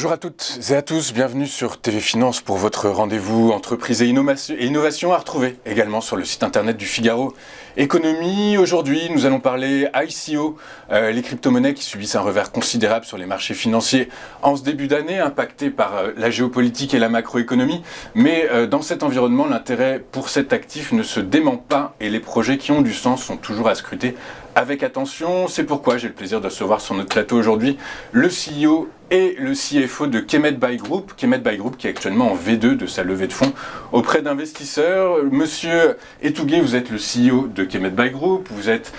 Bonjour à toutes et à tous, bienvenue sur TV Finance pour votre rendez-vous entreprise et innovation à retrouver également sur le site internet du Figaro Économie. Aujourd'hui, nous allons parler ICO, les crypto-monnaies qui subissent un revers considérable sur les marchés financiers en ce début d'année, impactés par la géopolitique et la macroéconomie. Mais dans cet environnement, l'intérêt pour cet actif ne se dément pas et les projets qui ont du sens sont toujours à scruter avec attention. C'est pourquoi j'ai le plaisir de recevoir sur notre plateau aujourd'hui le CEO et le CFO de Kemet Buy Group. Kemet Buy Group qui est actuellement en V2 de sa levée de fonds auprès d'investisseurs. Monsieur Etouguet, vous êtes le CEO de Kemet Buy Group. Vous êtes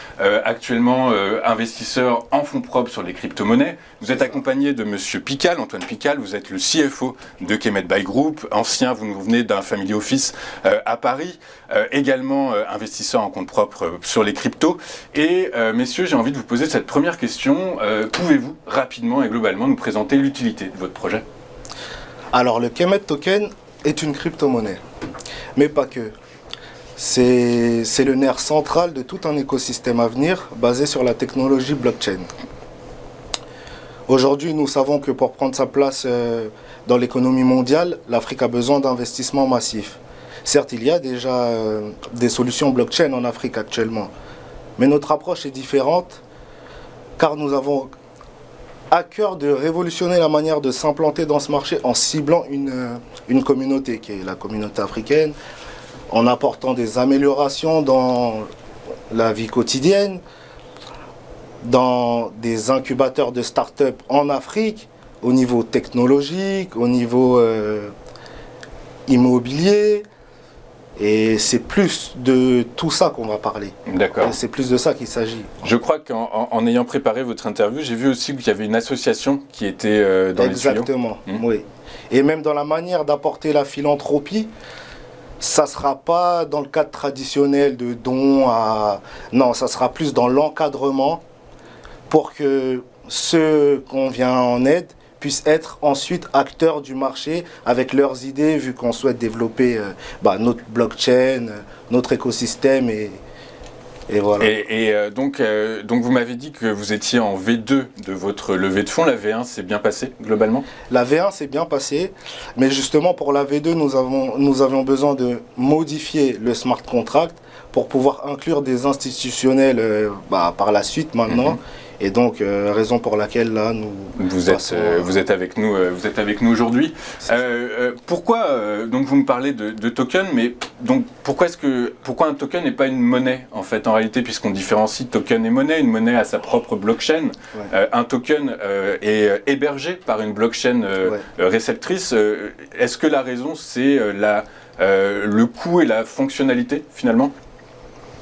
actuellement investisseur en fonds propres sur les crypto-monnaies. Vous êtes accompagné de Monsieur Pical, Antoine Pical. Vous êtes le CFO de Kemet Buy Group. Ancien, vous nous venez d'un family office à Paris. Également investisseur en compte propre sur les cryptos. Et messieurs, j'ai envie de vous poser cette première question. Pouvez-vous rapidement et globalement nous présenter l'utilité de votre projet? Alors le Kemet Token est une crypto-monnaie, mais pas que. C'est le nerf central de tout un écosystème à venir basé sur la technologie blockchain. Aujourd'hui, nous savons que pour prendre sa place dans l'économie mondiale, l'Afrique a besoin d'investissements massifs. Certes, il y a déjà des solutions blockchain en Afrique actuellement, mais notre approche est différente car nous avons à cœur de révolutionner la manière de s'implanter dans ce marché en ciblant une communauté qui est la communauté africaine, en apportant des améliorations dans la vie quotidienne, dans des incubateurs de start-up en Afrique, au niveau technologique, au niveau immobilier. Et c'est plus de tout ça qu'on va parler. D'accord. C'est plus de ça qu'il s'agit. Je crois qu'en ayant préparé votre interview, j'ai vu aussi qu'il y avait une association qui était dans les tuyaux. Exactement, oui. Et même dans la manière d'apporter la philanthropie, ça ne sera pas dans le cadre traditionnel de dons à... Non, ça sera plus dans l'encadrement pour que ceux qu'on vient en aide puissent être ensuite acteurs du marché avec leurs idées, vu qu'on souhaite développer notre blockchain, notre écosystème et voilà. Donc vous m'avez dit que vous étiez en V2 de votre levée de fonds. La V1 s'est bien passée globalement? La V1 s'est bien passée, mais justement pour la V2, nous avions besoin de modifier le smart contract pour pouvoir inclure des institutionnels par la suite maintenant. Et donc, raison pour laquelle là, vous êtes avec nous aujourd'hui. Pourquoi donc vous me parlez de token, mais donc pourquoi un token n'est pas une monnaie en fait en réalité, puisqu'on différencie token et monnaie. Une monnaie a sa propre blockchain. Ouais. Un token est hébergé par une blockchain réceptrice. Est-ce que la raison c'est le coût et la fonctionnalité finalement?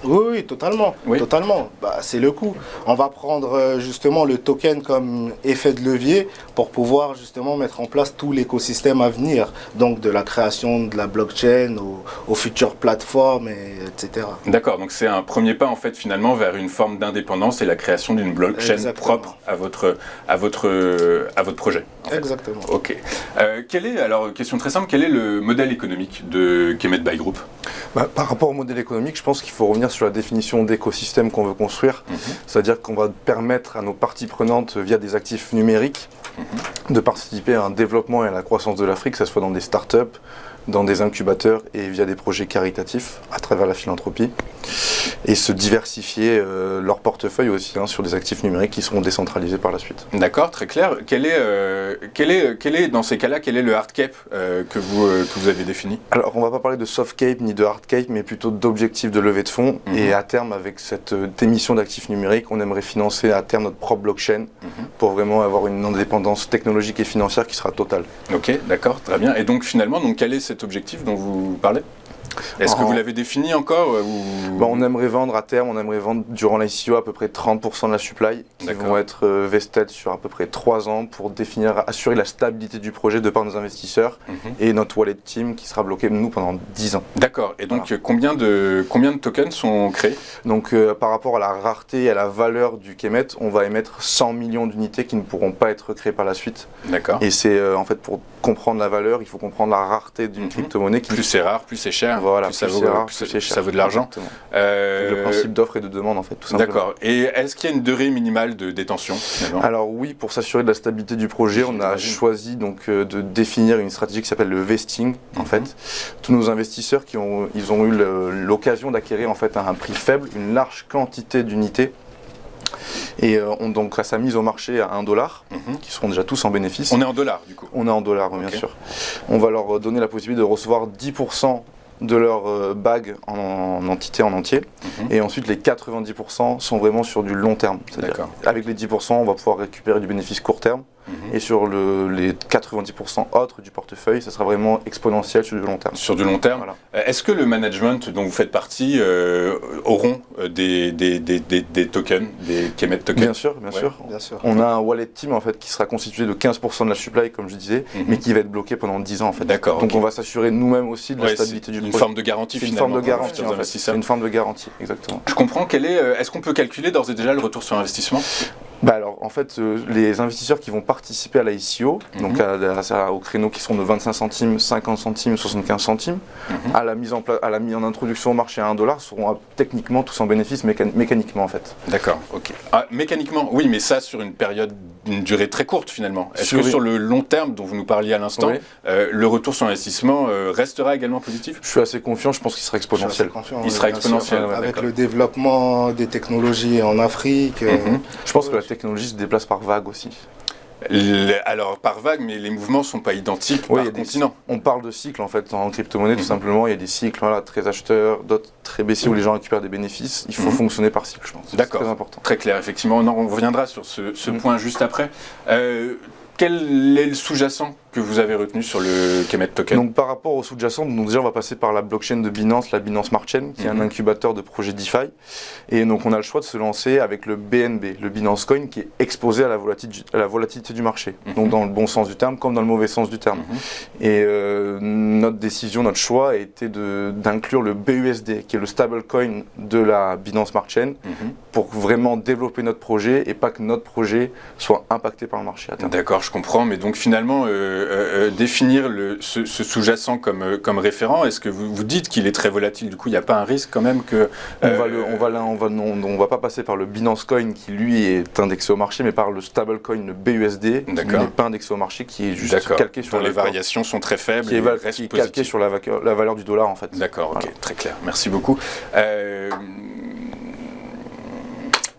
Oui, totalement. Oui. Totalement. C'est le coût. On va prendre justement le token comme effet de levier pour pouvoir justement mettre en place tout l'écosystème à venir. Donc de la création de la blockchain aux futures plateformes, etc. D'accord. Donc c'est un premier pas en fait finalement vers une forme d'indépendance et la création d'une blockchain propre à votre projet. Exactement. Ok. Alors question très simple, quel est le modèle économique de Kemet Buy Group? Par rapport au modèle économique, je pense qu'il faut revenir sur la définition d'écosystème qu'on veut construire. C'est-à-dire qu'on va permettre à nos parties prenantes, via des actifs numériques, de participer à un développement et à la croissance de l'Afrique, que ce soit dans des startups, dans des incubateurs et via des projets caritatifs à travers la philanthropie, et se diversifier leur portefeuille aussi sur des actifs numériques qui seront décentralisés par la suite. D'accord, très clair. Quel est dans ces cas-là, quel est le hard cap que vous avez défini? Alors on ne va pas parler de soft cap ni de hard cap, mais plutôt d'objectifs de levée de fonds. Et à terme, avec cette émission d'actifs numériques, on aimerait financer à terme notre propre blockchain pour vraiment avoir une indépendance technologique et financière qui sera totale. Ok, d'accord, très bien. Et donc finalement, quel est cet objectif dont vous parlez? Est-ce que vous l'avez défini encore on aimerait vendre à terme, durant l'ICO à peu près 30% de la supply qui vont être vested sur à peu près 3 ans pour assurer la stabilité du projet de par nos investisseurs et notre wallet team qui sera bloqué nous pendant 10 ans. D'accord. Et donc combien de tokens sont créés? Donc par rapport à la rareté et à la valeur du Kemet, on va émettre 100 millions d'unités qui ne pourront pas être créées par la suite. D'accord. Et c'est en fait pour comprendre la valeur, il faut comprendre la rareté d'une crypto-monnaie. Plus c'est rare, plus c'est cher. Voilà, plus ça plus vaut, c'est rare, plus plus c'est cher. ça vaut de l'argent. Exactement. Le principe d'offre et de demande, en fait, tout simplement. D'accord. Et est-ce qu'il y a une durée minimale de détention finalement? Alors oui, pour s'assurer de la stabilité du projet, on a choisi donc de définir une stratégie qui s'appelle le vesting. En fait, tous nos investisseurs ils ont eu l'occasion d'acquérir en fait à un prix faible une large quantité d'unités. Et donc à sa mise au marché à $1, qui seront déjà tous en bénéfice. On est en dollars du coup? On est en dollars, bien sûr. On va leur donner la possibilité de recevoir 10% de leur bague en entité en entier. Et ensuite les 90% sont vraiment sur du long terme. C'est-à-dire avec les 10%, on va pouvoir récupérer du bénéfice court terme. Et sur les 90% autres du portefeuille, ça sera vraiment exponentiel sur du long terme. Sur du long terme. Voilà. Est-ce que le management dont vous faites partie auront des tokens, des Kemet tokens? Bien sûr, bien sûr. On a un wallet team en fait qui sera constitué de 15% de la supply, comme je disais, mais qui va être bloqué pendant 10 ans en fait. D'accord. Donc on va s'assurer nous-mêmes aussi de la stabilité du projet. Une forme de garantie finalement. Une forme de garantie en fait. C'est une forme de garantie, exactement. Je comprends. Est-ce qu'on peut calculer d'ores et déjà le retour sur investissement? Alors en fait, les investisseurs qui vont participer à la ICO, donc au créneau qui sont de 25 centimes, 50 centimes, 75 centimes, à la mise en introduction au marché à $1 seront techniquement tous en bénéfice mécaniquement en fait. D'accord, ok. Ah, mécaniquement, oui, mais ça sur une durée très courte finalement. Est-ce que sur le long terme dont vous nous parliez à l'instant, le retour sur investissement restera également positif? Je suis assez confiant, je pense qu'il sera exponentiel. Il sera exponentiel. Avec le développement des technologies en Afrique. Je pense que la technologie se déplace par vague aussi. Alors par vague, mais les mouvements ne sont pas identiques par continent. On parle de cycles en fait en crypto-monnaie tout simplement. Il y a des cycles très acheteurs, d'autres très baissiers où les gens récupèrent des bénéfices. Il faut fonctionner par cycle, je pense. D'accord. C'est très important. Très clair, effectivement. On reviendra sur ce point juste après. Quel est le sous-jacent que vous avez retenu sur le Kemet Token? Donc par rapport au sous-jacent, déjà on va passer par la blockchain de Binance, la Binance Smart Chain, qui est un incubateur de projets DeFi. Et donc on a le choix de se lancer avec le BNB, le Binance Coin, qui est exposé à la volatilité du marché. Donc dans le bon sens du terme comme dans le mauvais sens du terme. Et notre décision, notre choix a été d'inclure le BUSD, qui est le stablecoin de la Binance Smart Chain, pour vraiment développer notre projet et pas que notre projet soit impacté par le marché à terme. D'accord, je comprends. Mais donc finalement, définir ce sous-jacent comme référent, est-ce que vous dites qu'il est très volatile? Du coup, il n'y a pas un risque quand même que... On va pas passer par le Binance Coin qui lui est indexé au marché, mais par le stablecoin, le BUSD, qui n'est pas indexé au marché, qui est juste calqué sur les variations sont très faibles, qui est calqué sur la valeur du dollar en fait. D'accord, ok, très clair. Merci beaucoup.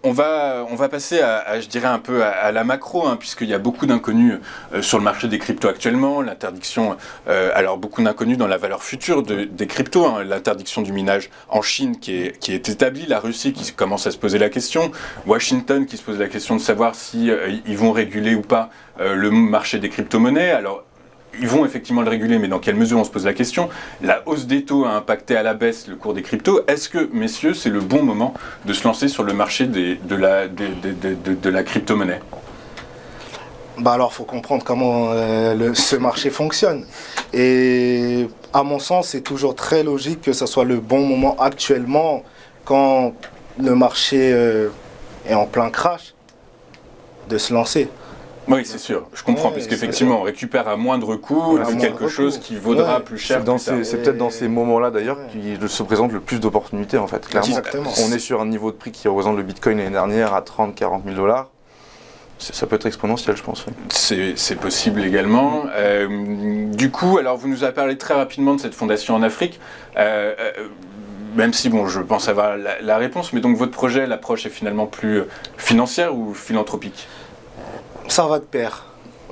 On va passer je dirais un peu à la macro, puisqu'il y a beaucoup d'inconnus sur le marché des cryptos actuellement. L'interdiction, alors beaucoup d'inconnus dans la valeur future des cryptos. L'interdiction du minage en Chine qui est établie, la Russie qui commence à se poser la question, Washington qui se pose la question de savoir si ils vont réguler ou pas le marché des crypto-monnaies. Alors, ils vont effectivement le réguler, mais dans quelle mesure, on se pose la question. La hausse des taux a impacté à la baisse le cours des cryptos. Est-ce que, messieurs, c'est le bon moment de se lancer sur le marché de la crypto-monnaie? Alors, il faut comprendre comment ce marché fonctionne. Et à mon sens, c'est toujours très logique que ce soit le bon moment actuellement, quand le marché est en plein crash, de se lancer. Oui, c'est sûr, je comprends, parce qu'effectivement, on récupère à moindre coût quelque chose qui vaudra plus cher. C'est peut-être dans ces moments-là, d'ailleurs, qu'il se présente le plus d'opportunités, en fait, clairement. Exactement. On est sur un niveau de prix qui représente le Bitcoin l'année dernière à 30-40 000 $. Ça peut être exponentiel, je pense. Oui. C'est possible également. Du coup, alors vous nous avez parlé très rapidement de cette fondation en Afrique. Même si, je pense avoir la réponse, mais donc votre projet, l'approche est finalement plus financière ou philanthropique? Ça va de pair.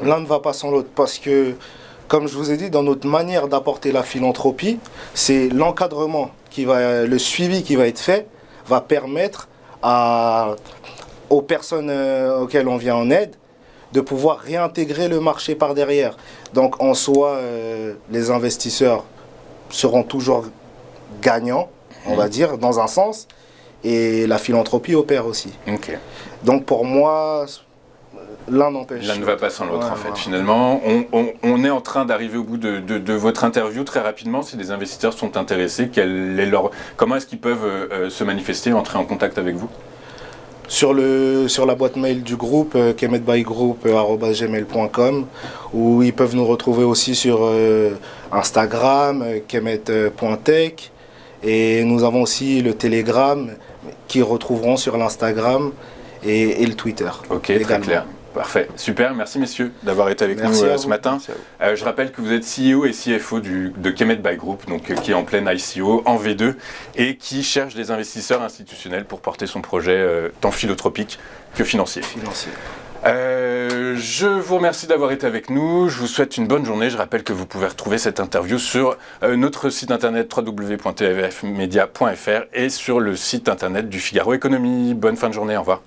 L'un ne va pas sans l'autre parce que, comme je vous ai dit, dans notre manière d'apporter la philanthropie, c'est l'encadrement le suivi qui va être fait, va permettre aux personnes auxquelles on vient en aide de pouvoir réintégrer le marché par derrière. Donc en soi, les investisseurs seront toujours gagnants, on va dire, dans un sens, et la philanthropie opère aussi. Okay. Donc pour moi, l'un n'empêche. L'un ne va pas sans l'autre, en fait, finalement. On est en train d'arriver au bout de votre interview très rapidement. Si des investisseurs sont intéressés, comment est-ce qu'ils peuvent se manifester, entrer en contact avec vous? sur la boîte mail du groupe, kemetbygroup@gmail.com, où ils peuvent nous retrouver aussi sur Instagram, kemet.tech, et nous avons aussi le Telegram, qui retrouveront sur l'Instagram et le Twitter. Ok, également. très clair. Parfait, super, merci messieurs d'avoir été avec Merci nous à ce vous. matin. Je rappelle que vous êtes CEO et CFO de Kemet by Group, donc, qui est en pleine ICO, en V2, et qui cherche des investisseurs institutionnels pour porter son projet tant philanthropique que financier. Je vous remercie d'avoir été avec nous, je vous souhaite une bonne journée. Je rappelle que vous pouvez retrouver cette interview sur notre site internet www.tvfmedia.fr et sur le site internet du Figaro Économie. Bonne fin de journée, au revoir.